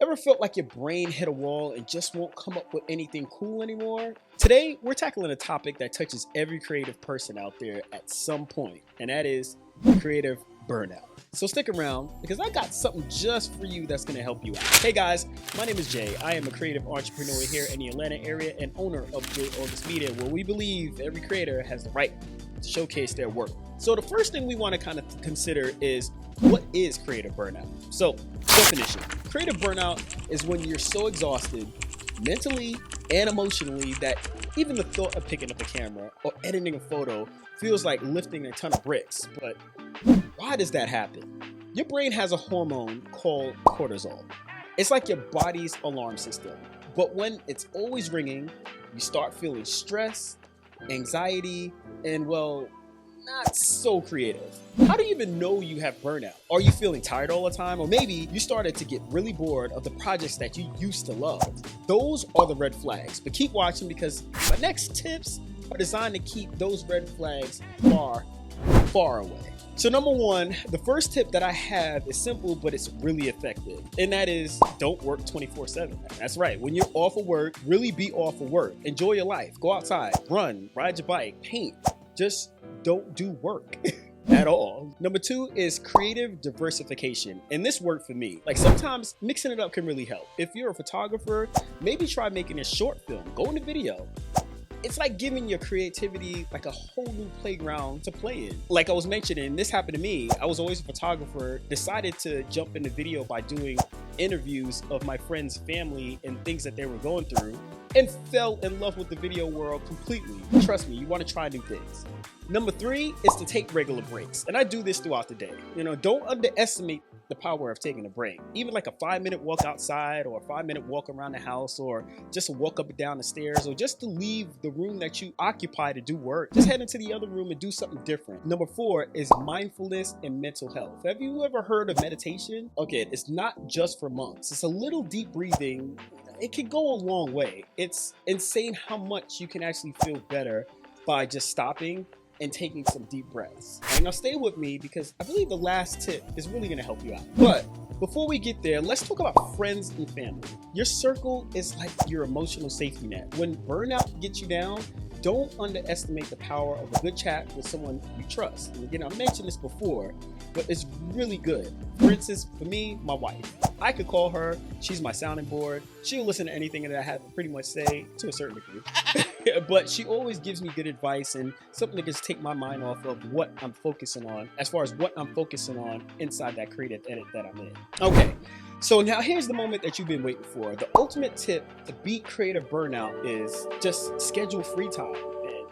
Ever felt like your brain hit a wall and just won't come up with anything cool anymore? Today, we're tackling a topic that touches every creative person out there at some point, and that is creative burnout. So stick around because I got something just for you that's going to help you out. Hey guys, my name is Jay. I am a creative entrepreneur here in the Atlanta area and owner of J.August Media, where we believe every creator has the right to showcase their work. So the first thing we want to kind of consider is, what is creative burnout? So, definition. Creative burnout is when you're so exhausted mentally and emotionally that even the thought of picking up a camera or editing a photo feels like lifting a ton of bricks. But why does that happen? Your brain has a hormone called cortisol. It's like your body's alarm system. But when it's always ringing, you start feeling stress, anxiety, and not so creative. How do you even know you have burnout? Are you feeling tired all the time? Or maybe you started to get really bored of the projects that you used to love. Those are the red flags. But keep watching because my next tips are designed to keep those red flags far, far away. So number one, the first tip that I have is simple, but it's really effective. And that is, don't work 24/7. That's right. When you're off of work, really be off of work. Enjoy your life. Go outside, run, ride your bike, paint. Just don't do work at all. Number two is creative diversification. And this worked for me. Like sometimes mixing it up can really help. If you're a photographer, maybe try making a short film, go into video. It's like giving your creativity like a whole new playground to play in. Like I was mentioning, this happened to me. I was always a photographer, decided to jump into video by doing interviews of my friends' family and things that they were going through, and fell in love with the video world completely. Trust me, you want to try new things. Number three is to take regular breaks. And I do this throughout the day. Don't underestimate the power of taking a break. Even like a 5-minute walk outside, or a 5-minute walk around the house, or just a walk up and down the stairs, or just to leave the room that you occupy to do work. Just head into the other room and do something different. Number four is mindfulness and mental health. Have you ever heard of meditation? Okay, it's not just for monks. It's a little deep breathing. It can go a long way. It's insane how much you can actually feel better by just stopping and taking some deep breaths. And now stay with me because I believe the last tip is really going to help you out. But before we get there, let's talk about friends and family. Your circle is like your emotional safety net. When burnout gets you down, don't underestimate the power of a good chat with someone you trust. And again, I mentioned this before, but it's really good. For instance, for me, my wife. I could call her, she's my sounding board. She'll listen to anything that I have to pretty much say to a certain degree. But she always gives me good advice and something to just take my mind off of what I'm focusing on, as far as what I'm focusing on inside that creative edit that I'm in. Okay, so now here's the moment that you've been waiting for. The ultimate tip to beat creative burnout is just schedule free time.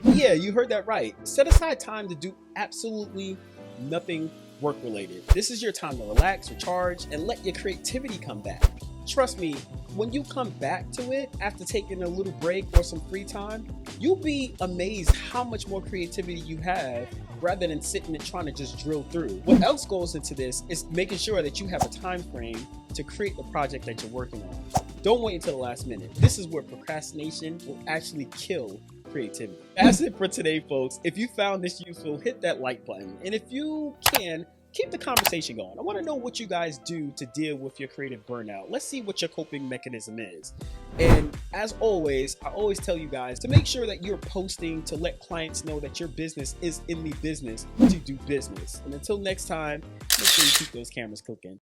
And yeah, you heard that right. Set aside time to do absolutely nothing work related. This is your time to relax, recharge, and let your creativity come back. Trust me, when you come back to it after taking a little break or some free time, you'll be amazed how much more creativity you have rather than sitting and trying to just drill through. What else goes into this is making sure that you have a time frame to create the project that you're working on. Don't wait until the last minute. This is where procrastination will actually kill creativity. That's it for today, folks. If you found this useful, hit that like button. And if you can, keep the conversation going. I want to know what you guys do to deal with your creative burnout. Let's see what your coping mechanism is. And as always, I always tell you guys to make sure that you're posting to let clients know that your business is in the business to do business. And until next time, make sure you keep those cameras cooking.